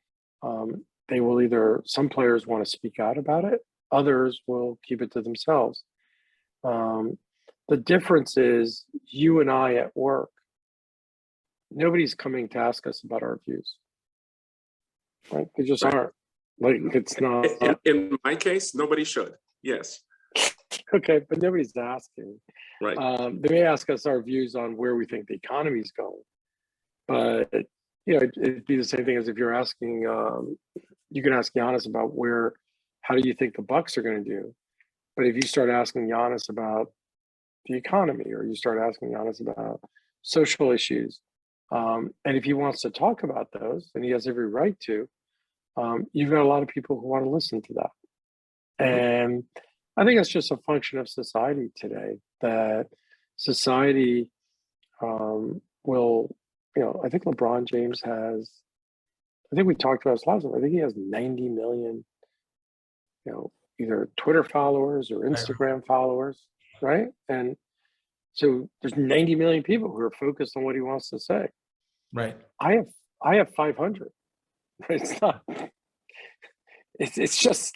they will some players want to speak out about it, others will keep it to themselves. The difference is you and I at work, nobody's coming to ask us about our views, right? They just aren't. Like, it's not. In my case, nobody should. Yes. Okay, but nobody's asking. Right. They may ask us our views on where we think the economy is going, but it'd be the same thing as if you're asking. You can ask Giannis about how do you think the Bucks are going to do, but if you start asking Giannis about the economy, or you start asking Giannis about social issues, and if he wants to talk about those, and he has every right to, you've got a lot of people who want to listen to that. And I think it's just a function of society today, that society will, I think LeBron James has, I think we talked about this last time, I think he has 90 million, either Twitter followers or Instagram followers, right? And so there's 90 million people who are focused on what he wants to say. Right. I have 500. It's not, it's just,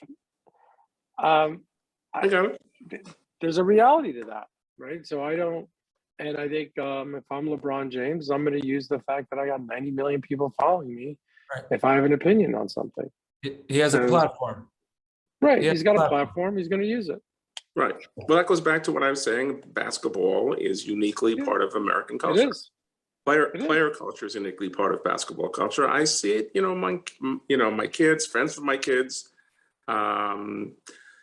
there's a reality to that, right? So and I think if I'm LeBron James, I'm going to use the fact that I got 90 million people following me, right, if I have an opinion on something. He has a platform. Right, he's got a platform, he's going to use it. Right. Well, that goes back to what I was saying. Basketball is uniquely part of American culture. It is. Player culture is uniquely part of basketball culture. I see it, my kids, friends of my kids, when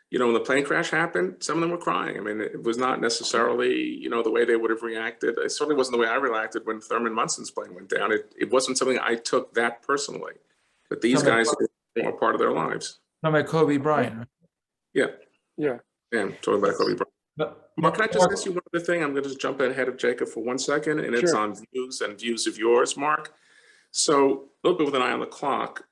the plane crash happened, some of them were crying. I mean, it was not necessarily, the way they would have reacted. It certainly wasn't the way I reacted when Thurman Munson's plane went down. It wasn't something I took that personally, but these guys were part of their lives. Not like Kobe Bryant. Yeah. Yeah. Yeah, talking about Kobe Bryant. Mark, can I just ask you one other thing? I'm going to just jump ahead of Jacob for 1 second, and it's on views and views of yours, Mark. So a little bit with an eye on the clock,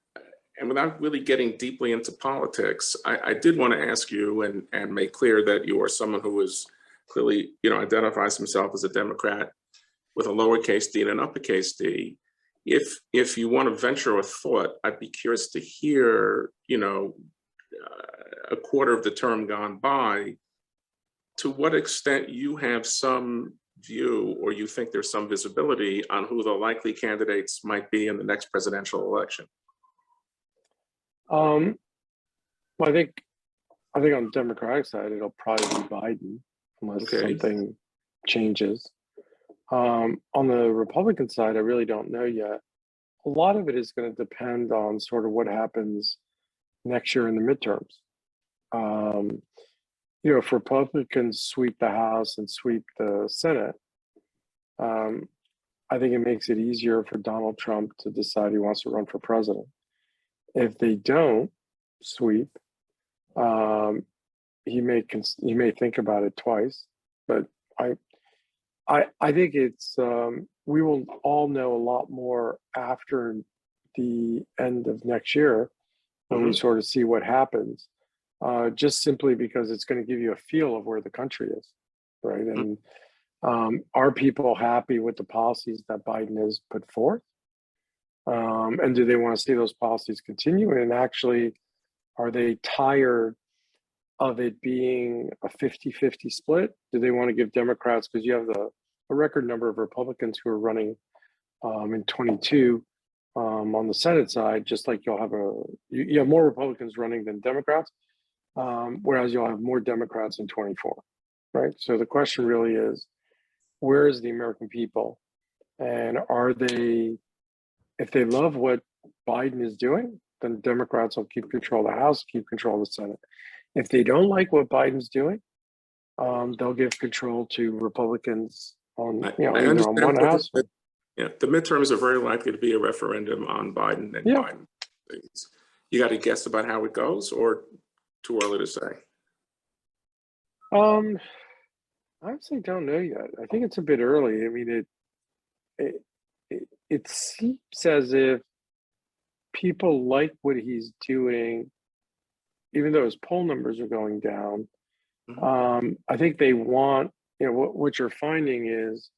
And without really getting deeply into politics, I did want to ask you and make clear that you are someone who is clearly, identifies himself as a Democrat with a lowercase d and an uppercase d. If you want to venture a thought, I'd be curious to hear, a quarter of the term gone by, to what extent you have some view or you think there's some visibility on who the likely candidates might be in the next presidential election. Well, I think on the Democratic side, it'll probably be Biden unless something changes. On the Republican side, I really don't know yet. A lot of it is going to depend on sort of what happens next year in the midterms. If Republicans sweep the House and sweep the Senate, I think it makes it easier for Donald Trump to decide he wants to run for president. If they don't sweep, he may think about it twice. But I think it's we will all know a lot more after the end of next year when we sort of see what happens. Just simply because it's going to give you a feel of where the country is, right? And are people happy with the policies that Biden has put forth? And do they want to see those policies continue? And actually, are they tired of it being a 50-50 split? Do they want to give Democrats, because you have a record number of Republicans who are running in 22 on the Senate side, just like you'll have you have more Republicans running than Democrats, whereas you'll have more Democrats in 24, right? So the question really is, where is the American people? And if they love what Biden is doing, then Democrats will keep control of the House, keep control of the Senate. If they don't like what Biden's doing, they'll give control to Republicans on, either on one house. Yeah, the midterms are very likely to be a referendum on Biden and Biden things. You got to guess about how it goes, or too early to say? I honestly don't know yet. I think it's a bit early. I mean, it seems as if people like what he's doing, even though his poll numbers are going down. I think they want, what you're finding is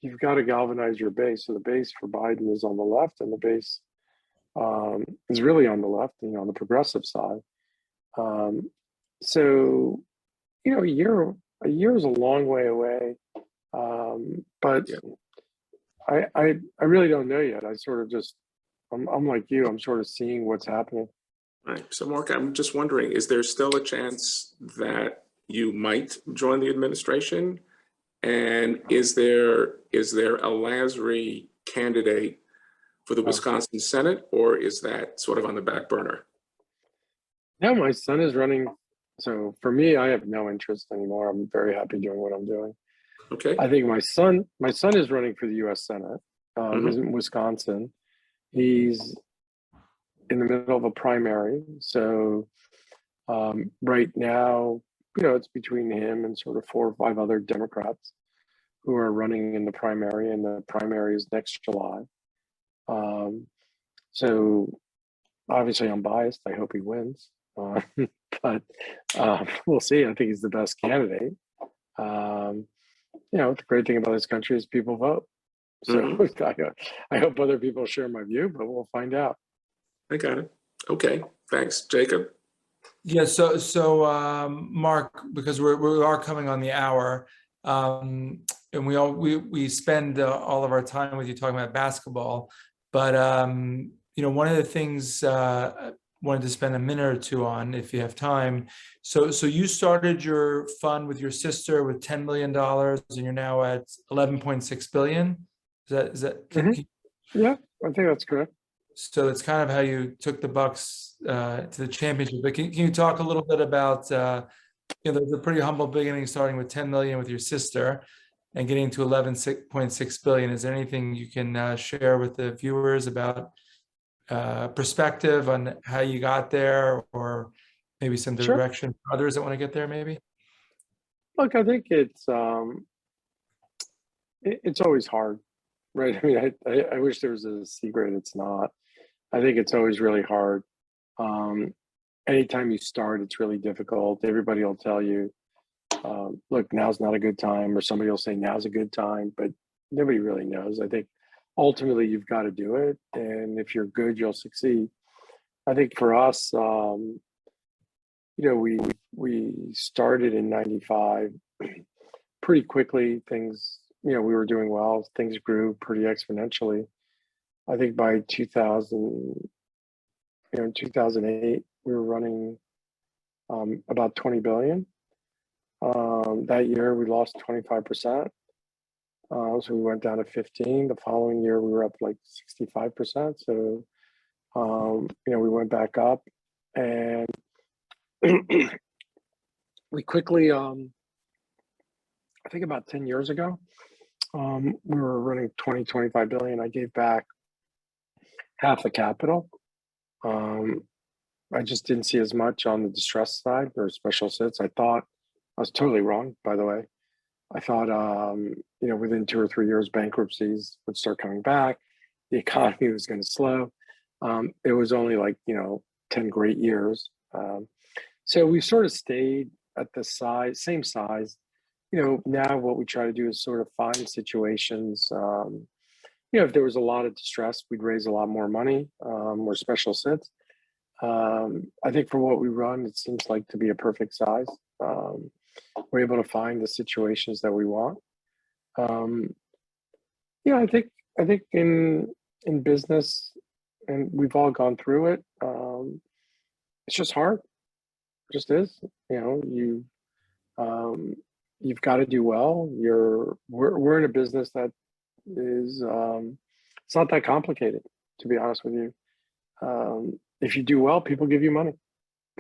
you've got to galvanize your base. So the base for Biden is on the left, and the base is really on the left, on the progressive side. So, a year is a long way away. But I really don't know yet. I sort of just, I'm like you, I'm sort of seeing what's happening. Right. So Marc, I'm just wondering, is there still a chance that you might join the administration? And is there a Lasry candidate for the Wisconsin Senate, or is that sort of on the back burner? No, my son is running. So for me, I have no interest anymore. I'm very happy doing what I'm doing. Okay. I think my son is running for the U.S. Senate. He's in Wisconsin. He's in the middle of a primary. So right now, it's between him and sort of 4 or 5 other Democrats who are running in the primary, and the primary is next July. So obviously I'm biased. I hope he wins. But we'll see. I think he's the best candidate. The great thing about this country is people vote. So I hope other people share my view, but we'll find out. I got it. Okay, thanks. Jacob? Yeah, so Marc, because we are coming on the hour, and we spend all of our time with you talking about basketball, but one of the things I wanted to spend a minute or two on, if you have time. So you started your fund with your sister with $10 million, and you're now at 11.6 billion. Is that? Yeah, I think that's correct. So it's kind of how you took the Bucks to the championship. But can you talk a little bit about, there's a pretty humble beginning, starting with 10 million with your sister and getting to 11.6 billion. Is there anything you can share with the viewers about perspective on how you got there, or maybe some direction for others that want to get there, maybe? Look, I think it's always hard, right? I mean, I wish there was a secret. It's not. I think it's always really hard. Anytime you start, it's really difficult. Everybody will tell you, look, now's not a good time, or somebody will say now's a good time, but nobody really knows. I think ultimately you've got to do it. And if you're good, you'll succeed. I think for us, we started in 95 pretty quickly. Things, we were doing well. Things grew pretty exponentially. I think by 2008, we were running about 20 billion. That year we lost 25%. So we went down to 15. The following year we were up like 65%. So, we went back up, and we quickly, I think about 10 years ago, we were running 25 billion. I gave back half the capital. I just didn't see as much on the distressed side or special sits. I thought I was totally wrong, by the way. I thought, within 2 or 3 years, bankruptcies would start coming back. The economy was going to slow. It was only like, 10 great years. So we sort of stayed at the same size. Now what we try to do is sort of find situations. If there was a lot of distress, we'd raise a lot more money, more special sits. I think for what we run, it seems like to be a perfect size. We're able to find the situations that we want. I think in business, and we've all gone through it. It's just hard. It just is. You've got to do well. We're in a business that is it's not that complicated, to be honest with you. If you do well, people give you money.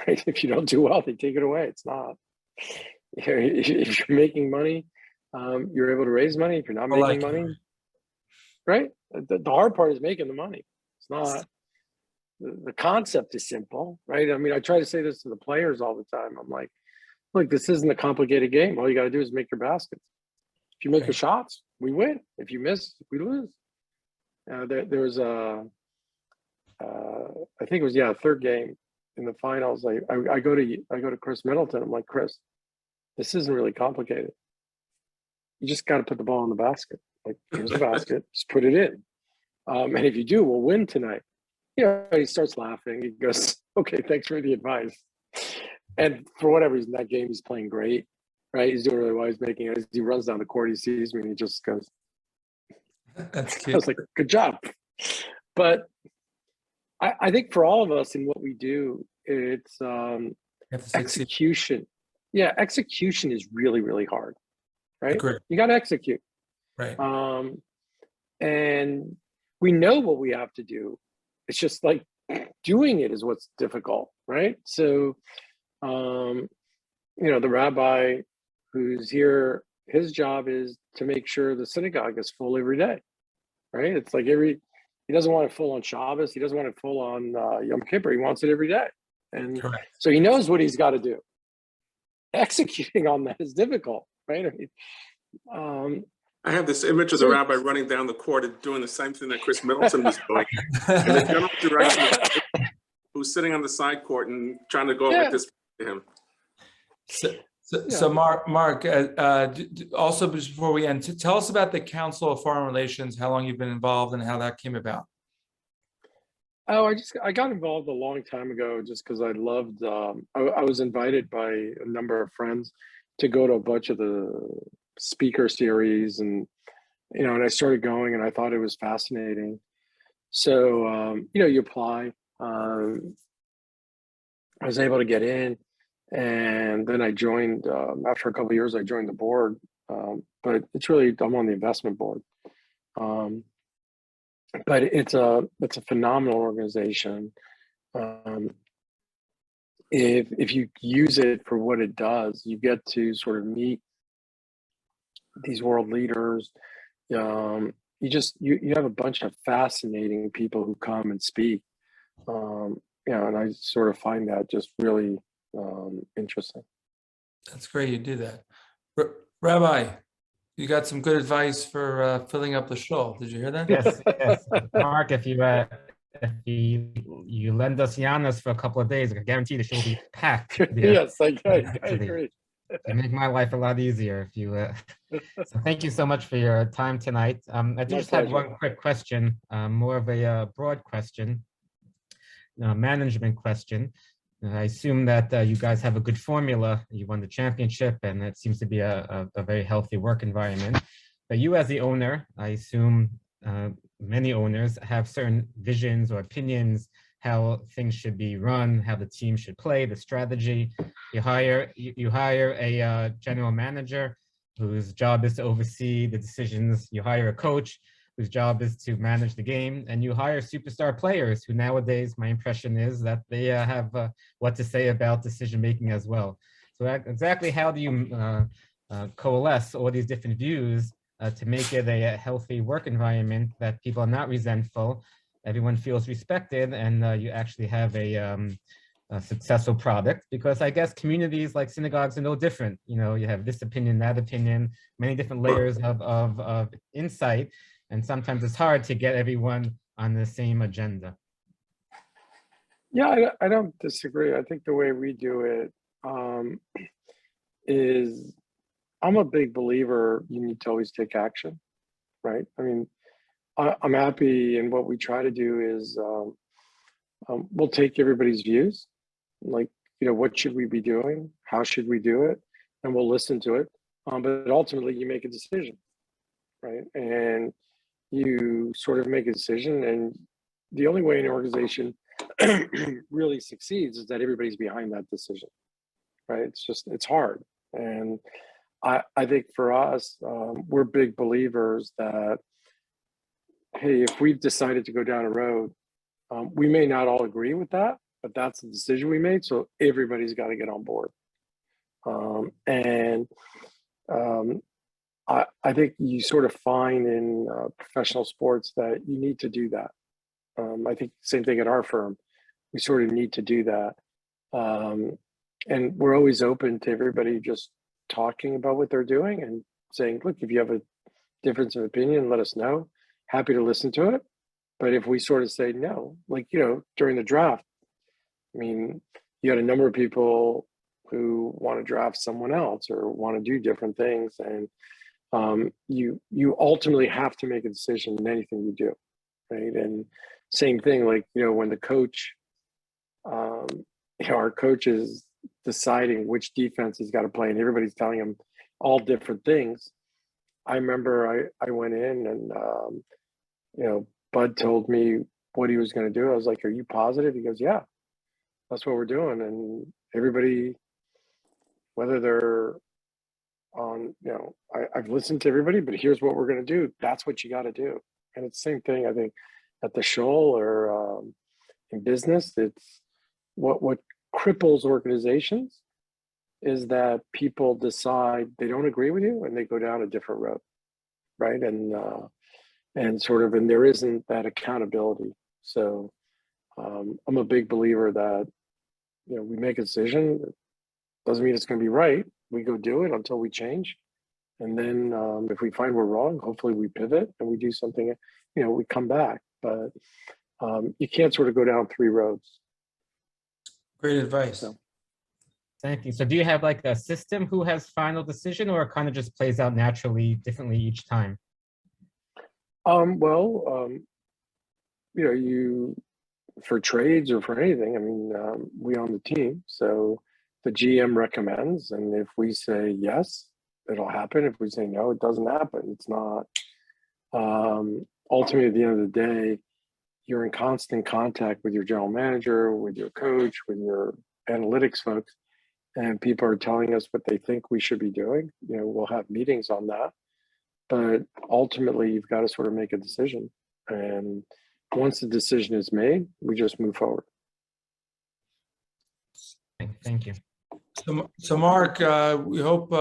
Right? If you don't do well, they take it away. It's not. If you're making money, you're able to raise money. If you're not making money, right? The hard part is making the money. It's not. The concept is simple, right? I mean, I try to say this to the players all the time. I'm like, look, this isn't a complicated game. All you got to do is make your baskets. If you make your shots, we win. If you miss, we lose. There was I think it was a third game in the finals. I go to Chris Middleton. I'm like, Chris, this isn't really complicated. You just got to put the ball in the basket. Like, here's the basket, just put it in. And if you do, we'll win tonight. He starts laughing. He goes, okay, thanks for the advice. And for whatever reason, that game he's playing great, right? He's doing really well. He's making it. As he runs down the court, he sees me and he just goes, that's cute. I was like, good job. But I think for all of us in what we do, it's execution. Yeah, execution is really, really hard, right? Agreed. You got to execute. Right. And we know what we have to do. It's just like doing it is what's difficult, right? So, the rabbi who's here, his job is to make sure the synagogue is full every day, right? It's like he doesn't want it full on Shabbos. He doesn't want it full on Yom Kippur. He wants it every day. And Correct. So he knows what he's got to do. Executing on that is difficult, right? I have this image of the rabbi running down the court and doing the same thing that Chris Middleton was doing. And the general director who's sitting on the side court and trying to go like this to him. So Marc, also before we end, tell us about the Council of Foreign Relations, how long you've been involved and how that came about. Oh, I got involved a long time ago just because I loved, I was invited by a number of friends to go to a bunch of the speaker series, and and I started going and I thought it was fascinating. So you apply. I was able to get in, and then I joined after a couple of years. I joined the board, but it's really, I'm on the investment board. But it's a phenomenal organization. If you use it for what it does, you get to sort of meet these world leaders. You have a bunch of fascinating people who come and speak. And I sort of find that just really interesting. That's great. You do that. Rabbi, you got some good advice for filling up the show. Did you hear that? Yes, yes. Marc, if you if you lend us Giannis for a couple of days, I can guarantee the show will be packed. Yes, I agree. You make my life a lot easier if you. So thank you so much for your time tonight. I just had one quick question, more of a broad question, management question. I assume that you guys have a good formula. You won the championship, and it seems to be a very healthy work environment. But you, as the owner, I assume many owners have certain visions or opinions how things should be run, how the team should play, the strategy. You hire a general manager whose job is to oversee the decisions. You hire a coach whose job is to manage the game, and you hire superstar players who nowadays, my impression is that they have what to say about decision making as well. So exactly how do you coalesce all these different views to make it a healthy work environment that people are not resentful, everyone feels respected, and you actually have a successful product? Because I guess communities like synagogues are no different. You know, you have this opinion, that opinion, many different layers of insight, and sometimes it's hard to get everyone on the same agenda. Yeah, I don't disagree. I think the way we do it is, I'm a big believer you need to always take action, right? I mean, I'm happy, and what we try to do is we'll take everybody's views, like, you know, what should we be doing? How should we do it? And we'll listen to it. But ultimately, you make a decision, right? And you sort of make a decision, and the only way an organization really succeeds is that everybody's behind that decision, right? It's hard. And I think for us, we're big believers that, hey, if we've decided to go down a road, we may not all agree with that, but that's the decision we made. So everybody's got to get on board. I think you sort of find in professional sports that you need to do that. I think same thing at our firm. We sort of need to do that. And we're always open to everybody just talking about what they're doing and saying, look, if you have a difference of opinion, let us know. Happy to listen to it. But if we sort of say no, like, you know, during the draft, I mean, you had a number of people who want to draft someone else or want to do different things. And you ultimately have to make a decision in anything you do, right? And same thing, like, you know, when the coach, you know, our coach is deciding which defense he's got to play, and everybody's telling him all different things. I remember I went in and, you know, Bud told me what he was going to do. I was like, are you positive? He goes, yeah, that's what we're doing. And everybody, whether they're on, you know, I've listened to everybody, but here's what we're going to do. That's what you got to do. And it's the same thing, I think, at the shoal or in business. It's what cripples organizations is that people decide they don't agree with you and they go down a different road, right? And sort of, and there isn't that accountability. So I'm a big believer that, you know, we make a decision. Doesn't mean it's going to be right. We go do it until we change. And then if we find we're wrong, hopefully we pivot and we do something, you know, we come back. But you can't sort of go down three roads. Great advice. So. Thank you. So do you have like a system who has final decision, or it kind of just plays out naturally, differently each time? You know, you, for trades or for anything, I mean, we own the team. So the GM recommends, and if we say yes, it'll happen. If we say no, it doesn't happen. It's not. Ultimately, at the end of the day, you're in constant contact with your general manager, with your coach, with your analytics folks, and people are telling us what they think we should be doing. You know, we'll have meetings on that. But ultimately, you've got to sort of make a decision. And once the decision is made, we just move forward. Thank you. So Marc, we hope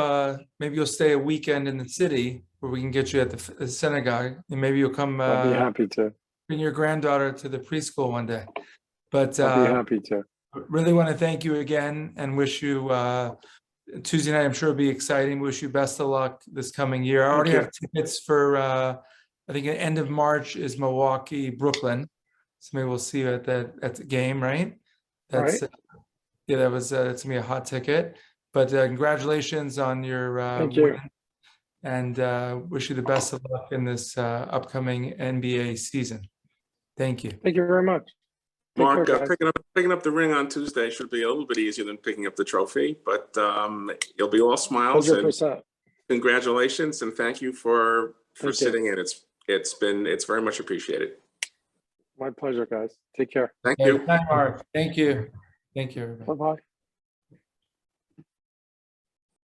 maybe you'll stay a weekend in the city where we can get you at the synagogue, and maybe you'll come. I'll be happy to bring your granddaughter to the preschool one day. But I'll be happy to. Really want to thank you again and wish you Tuesday night. I'm sure it'll be exciting. Wish you best of luck this coming year. I already have tickets for I think the end of March is Milwaukee, Brooklyn. So maybe we'll see you at the game, right? That's Right. yeah, that's gonna be a hot ticket. But congratulations on your Thank you. win, and wish you the best of luck in this upcoming NBA season. Thank you. Thank you very much. Take Marc, care, guys. picking up the ring on Tuesday should be a little bit easier than picking up the trophy, but you'll be all smiles and 100%. congratulations, and thank you for Thank you. sitting in. It's very much appreciated. My pleasure, guys. Take care. Thank Hey, you. bye, Mark. Thank you. Thank you, everybody. Bye-bye.